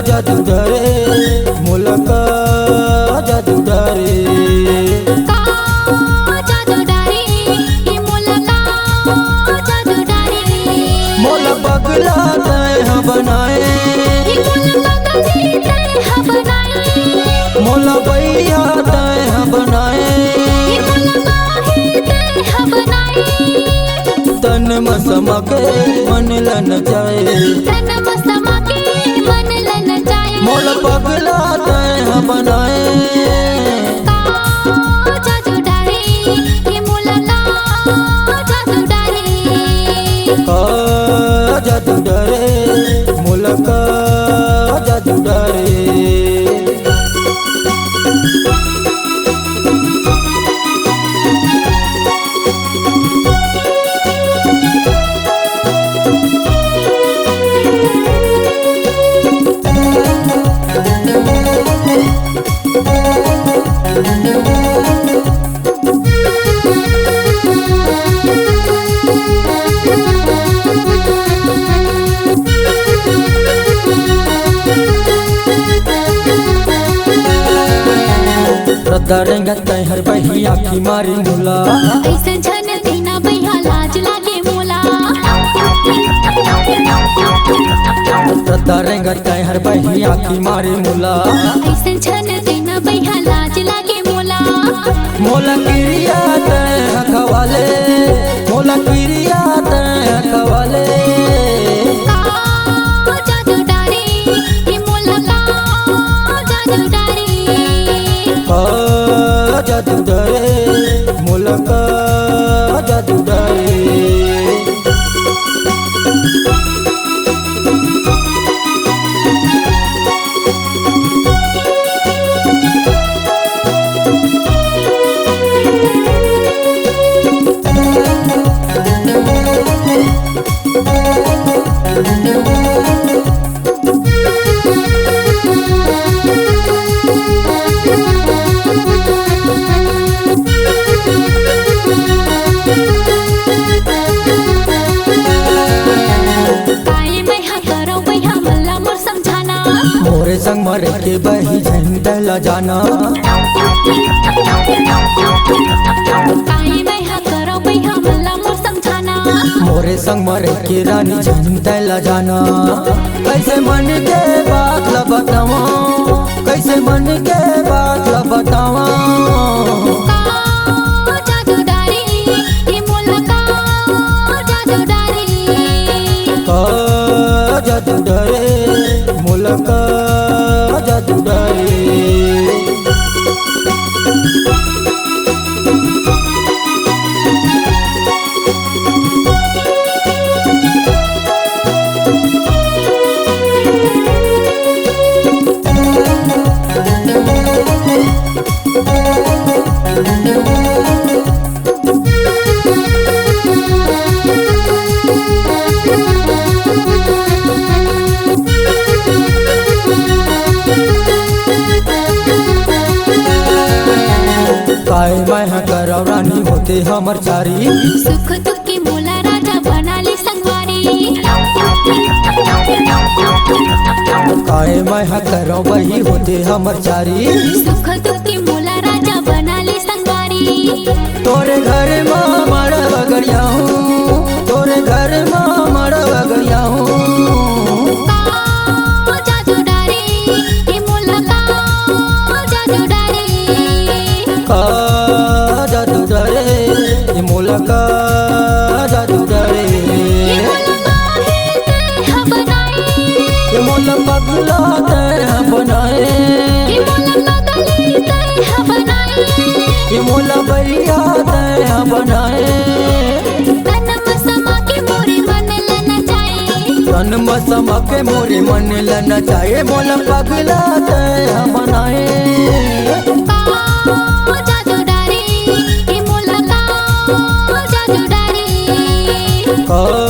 जादू डरे मोला का जादू डरे मोला पगला तय बनाए मोला भैया तय बनाए तन मसमा के मन लन जाए मोला पगला तय बनाए जादू डरे मोला का जादू डरे रद्दारेंगा तय हर बही आखी मारी मुला ऐसे झन दीना भैया लाज लागे मोला रद्दारेंगा तय हर बही आखी मारी मुला ऐसे झन दीना भैया लाज लागे मोला मोला क्रिया तय खवाले मोला क्रिया तय खवाले जादू डारे ये मोला का जादू डारे जादू डरे मोला का जादू डरे मोरे संग मरे के बही झंडा जाना मोरे संग मरे के रानी झंडा जाना कैसे मन के बात ला बतावा कैसे मन के बात ला बतावा जादू डरे मोला का जादू डरे काय मैं करौ रानी होते हमर चारी सुख दुख की मोला राजा बना ले संगवारी काय मैं करौ वही होते हमर चारी सुख दुख की मोला राजा बना ले संगवारी तोरे घर में मर बगड़िया हूँ तोरे घर में मर बगड़िया हूँ जादू डारे ये मोला का जादू डारे जादू डरे ये मोला का जादू डरे ये मोला पगला तय बनाए ये मोला भैया तय बनाए तन मसमा के मोरे मन लेना चाहे मोला पगला तय बनाए ओ